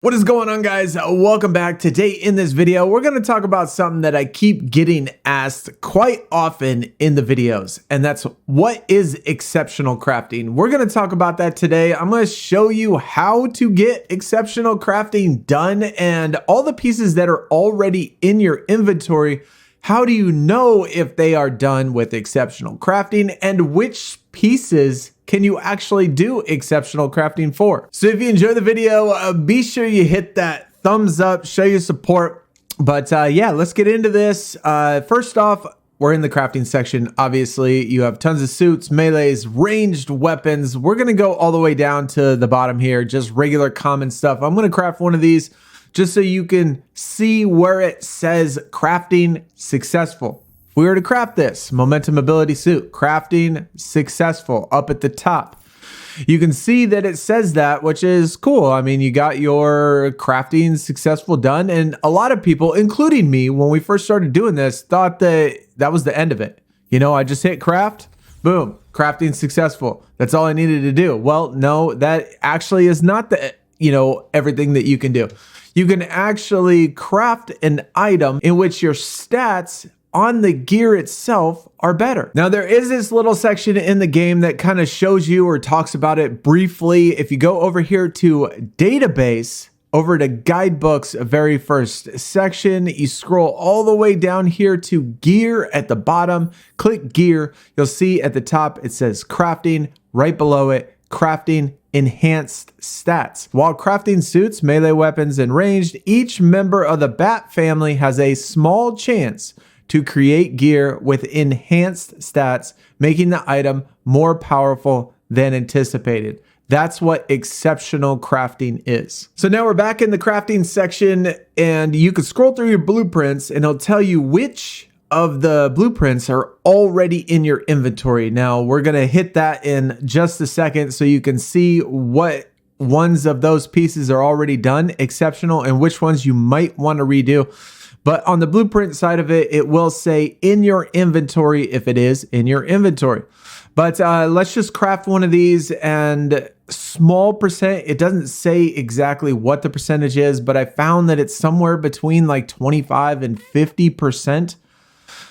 What is going on, guys? Welcome back. Today in this video, we're going to talk about something that I keep getting asked quite often in the videos, and that's what is exceptional crafting. We're going to talk about that today. I'm going to show you how to get exceptional crafting done and all the pieces that are already in your inventory. How do you know if they are done with exceptional crafting, and which pieces can you actually do exceptional crafting for? So if you enjoy the video, be sure you hit that thumbs up, show your support. But yeah, let's get into this. First off, we're in the crafting section. Obviously, you have tons of suits, melees, ranged weapons. We're gonna go all the way down to the bottom here, just regular common stuff. I'm gonna craft one of these just so you can see where it says crafting successful. If we were to craft this momentum ability suit, crafting successful up at the top, you can see that it says that, which is cool. I mean, you got your crafting successful done. And a lot of people, including me, when we first started doing this, thought that that was the end of it. You know, I just hit craft, boom, crafting successful. That's all I needed to do. Well, no, that actually is not the, everything that you can do. You can actually craft an item in which your stats on the gear itself are better. Now, there is this little section in the game that kind of shows you or talks about it briefly. If you go over here to database, over to guidebooks, very first section, you scroll all the way down here to gear at the bottom, click gear. You'll see at the top, it says crafting, right below it, crafting enhanced stats. While crafting suits, melee weapons, and ranged, each member of the bat family has a small chance to create gear with enhanced stats, making the item more powerful than anticipated. That's what exceptional crafting is. So now we're back in the crafting section, and you can scroll through your blueprints and it'll tell you which of the blueprints are already in your inventory. Now we're gonna hit that in just a second so you can see what ones of those pieces are already done exceptional and which ones you might want to redo. But on the blueprint side of it, it will say in your inventory if it is in your inventory. But let's just craft one of these, and small percent, it doesn't say exactly what the percentage is, but I found that it's somewhere between like 25 and 50%.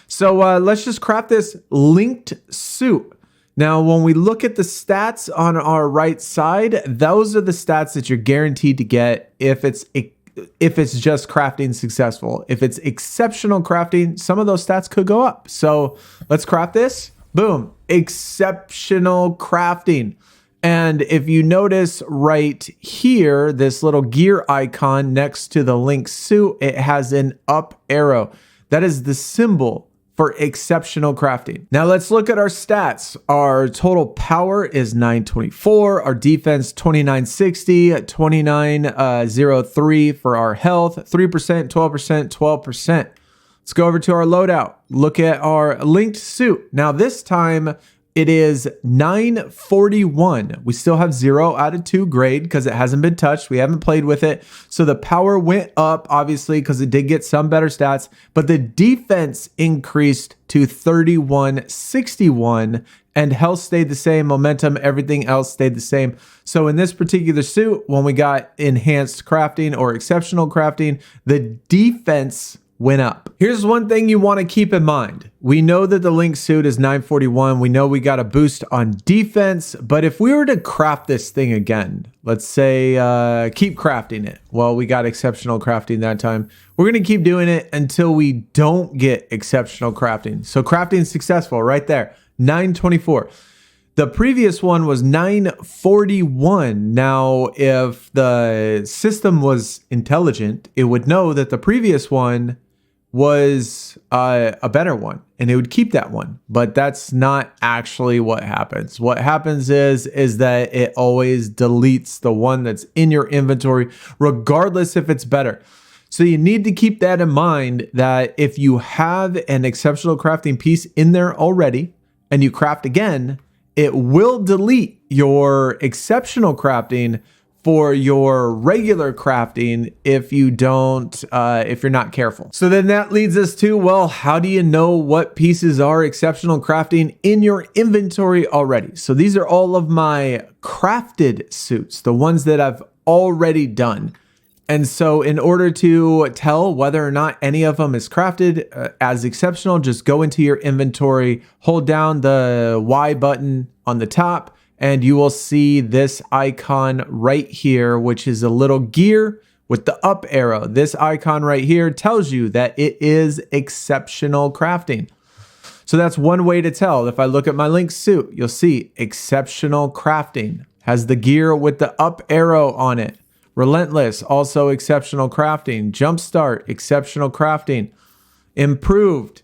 So let's just craft this linked suit. Now, when we look at the stats on our right side, those are the stats that you're guaranteed to get if it's just crafting successful. If it's exceptional crafting, some of those stats could go up. So let's craft this. Boom, exceptional crafting. And if you notice right here, this little gear icon next to the linked suit, it has an up arrow. That is the symbol for exceptional crafting. Now let's look at our stats. Our total power is 924, our defense 2960, 2903 for our health, 3%, 12%, 12%. Let's go over to our loadout. Look at our linked suit. Now this time it is 941. We still have 0 out of 2 grade because it hasn't been touched. We haven't played with it. So the power went up, obviously, because it did get some better stats, but the defense increased to 3161 and health stayed the same. Momentum, everything else stayed the same. So in this particular suit, when we got enhanced crafting or exceptional crafting, the defense went up. Here's one thing you want to keep in mind. We know that the link suit is 941. We know we got a boost on defense, but if we were to craft this thing again, let's say keep crafting it. Well, we got exceptional crafting that time. We're going to keep doing it until we don't get exceptional crafting. So crafting successful right there, 924. The previous one was 941. Now, if the system was intelligent, it would know that the previous one was a better one and it would keep that one, but that's not actually what happens. What happens is that it always deletes the one that's in your inventory regardless if it's better. So you need to keep that in mind, that if you have an exceptional crafting piece in there already and you craft again, it will delete your exceptional crafting for your regular crafting if you don't, if you're not careful. So then that leads us to, well, how do you know what pieces are exceptional crafting in your inventory already? So these are all of my crafted suits, the ones that I've already done. And so in order to tell whether or not any of them is crafted as exceptional, just go into your inventory, hold down the Y button on the top, and you will see this icon right here, which is a little gear with the up arrow. This icon right here tells you that it is exceptional crafting. So that's one way to tell. If I look at my Link suit, you'll see exceptional crafting. Has the gear with the up arrow on it. Relentless, also exceptional crafting. Jumpstart, exceptional crafting. Improved,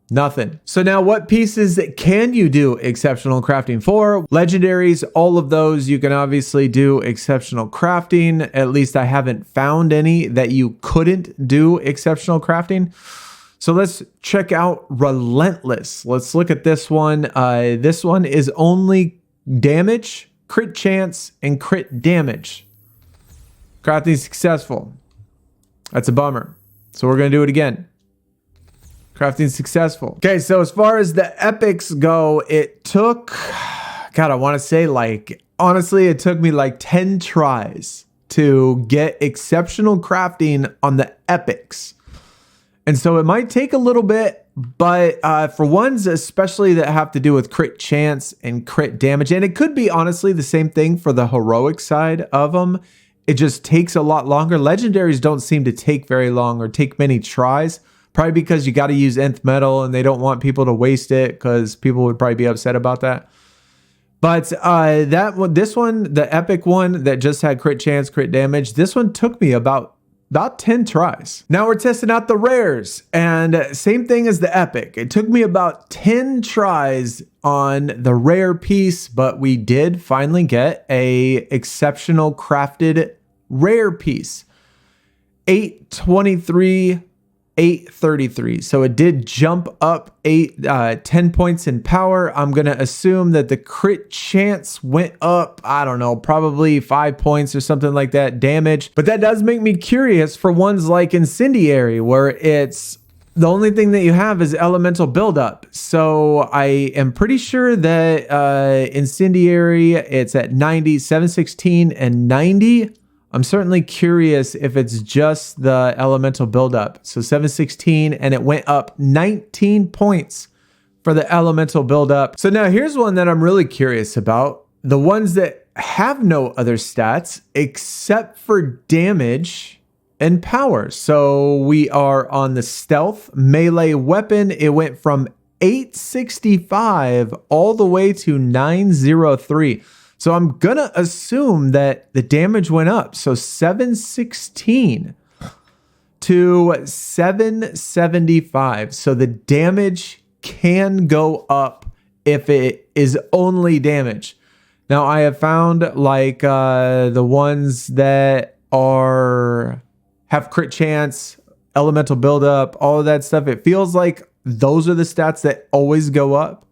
nothing. So now what pieces can you do exceptional crafting for? Legendaries, all of those you can obviously do exceptional crafting. At least I haven't found any that you couldn't do exceptional crafting. So let's check out Relentless. Let's look at this one. This one is only damage, crit chance, and crit damage. Crafting successful. That's a bummer. So we're going to do it again. Crafting successful. Okay, so as far as the epics go, it took, God, I want to say honestly, it took me 10 tries to get exceptional crafting on the epics. And so it might take a little bit, but for ones especially that have to do with crit chance and crit damage, and it could be honestly the same thing for the heroic side of them, it just takes a lot longer. Legendaries don't seem to take very long or take many tries, probably because you got to use nth metal and they don't want people to waste it because people would probably be upset about that. But this one, the epic one that just had crit chance, crit damage, this one took me about 10 tries. Now we're testing out the rares, and same thing as the epic. It took me about 10 tries on the rare piece, but we did finally get a exceptional crafted rare piece. 823, 833. So it did jump up 10 points in power. I'm going to assume that the crit chance went up, I don't know, probably 5 points or something like that damage. But that does make me curious for ones like Incendiary, where it's the only thing that you have is elemental buildup. So I am pretty sure that Incendiary, it's at 90, 716, and 90. I'm certainly curious if it's just the elemental buildup. So 716, and it went up 19 points for the elemental buildup. So now here's one that I'm really curious about. The ones that have no other stats except for damage and power. So we are on the stealth melee weapon. It went from 865 all the way to 903. So I'm going to assume that the damage went up. So 716 to 775. So the damage can go up if it is only damage. Now I have found the ones that have crit chance, elemental buildup, all of that stuff. It feels like those are the stats that always go up.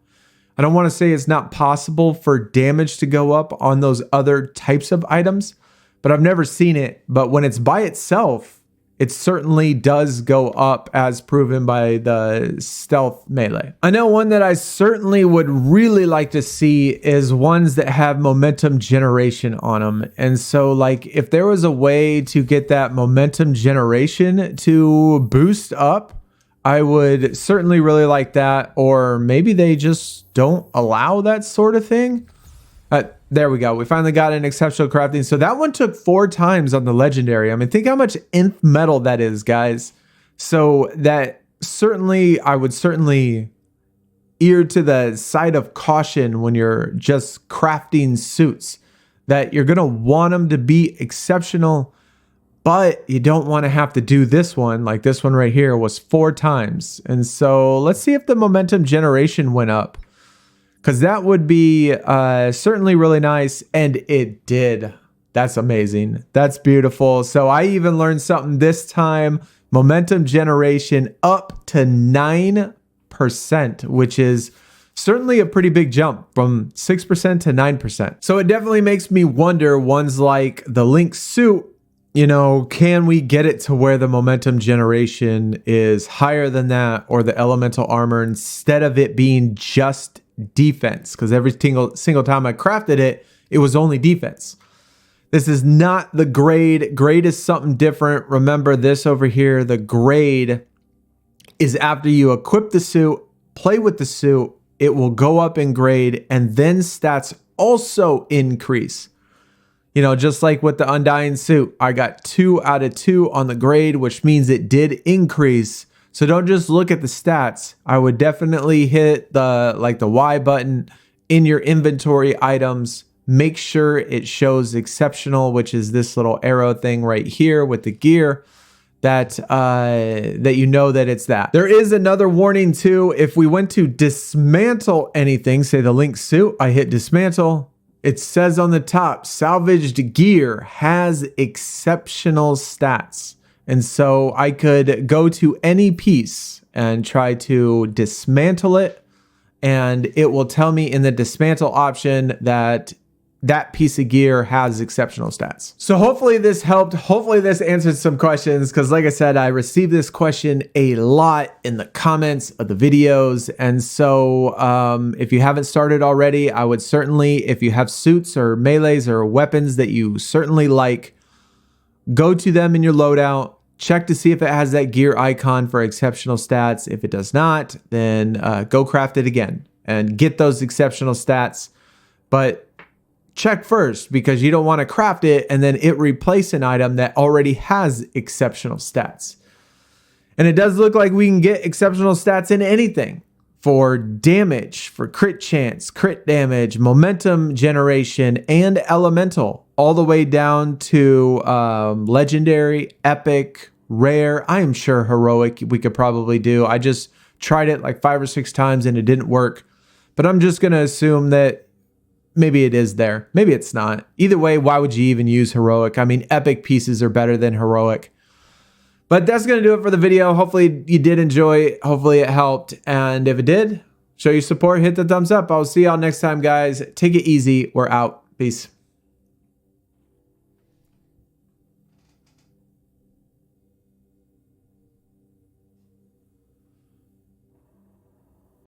I don't want to say it's not possible for damage to go up on those other types of items, but I've never seen it. But when it's by itself, it certainly does go up, as proven by the stealth melee. I know one that I certainly would really like to see is ones that have momentum generation on them. And so if there was a way to get that momentum generation to boost up, I would certainly really like that. Or maybe they just don't allow that sort of thing. There we go. We finally got an exceptional crafting. So that one took 4 times on the legendary. I mean, think how much nth metal that is, guys. So that certainly, I would certainly ear to the side of caution when you're just crafting suits, that you're going to want them to be exceptional, but you don't want to have to do this one. Like this one right here was 4 times. And so let's see if the momentum generation went up, because that would be certainly really nice. And it did. That's amazing. That's beautiful. So I even learned something this time. Momentum generation up to 9%, which is certainly a pretty big jump from 6% to 9%. So it definitely makes me wonder, ones like the Link suit, you know, can we get it to where the momentum generation is higher than that, or the elemental armor, instead of it being just defense? Because every single time I crafted it, it was only defense. This is not the grade. Grade is something different. Remember this over here. The grade is after you equip the suit, play with the suit, it will go up in grade, and then stats also increase. You know, just like with the Undying suit, I got 2 out of 2 on the grade, which means it did increase. So don't just look at the stats. I would definitely hit the Y button in your inventory items. Make sure it shows exceptional, which is this little arrow thing right here with the gear, that you know that it's that. There is another warning too. If we went to dismantle anything, say the Link suit, I hit dismantle. It says on the top, salvaged gear has exceptional stats. And so I could go to any piece and try to dismantle it, and it will tell me in the dismantle option that that piece of gear has exceptional stats. So hopefully this helped. Hopefully this answered some questions, because like I said, I received this question a lot in the comments of the videos. And so if you haven't started already, I would certainly, if you have suits or melees or weapons that you certainly like, go to them in your loadout, check to see if it has that gear icon for exceptional stats. If it does not, then go craft it again and get those exceptional stats. But check first, because you don't want to craft it and then it replace an item that already has exceptional stats. And it does look like we can get exceptional stats in anything, for damage, for crit chance, crit damage, momentum generation, and elemental, all the way down to legendary, epic, rare. I am sure heroic we could probably do. I just tried it like 5 or 6 times and it didn't work, but I'm just going to assume that maybe it is there. Maybe it's not. Either way, why would you even use heroic? I mean, epic pieces are better than heroic. But that's going to do it for the video. Hopefully you did enjoy. Hopefully it helped. And if it did, show your support, hit the thumbs up. I'll see y'all next time, guys. Take it easy. We're out. Peace.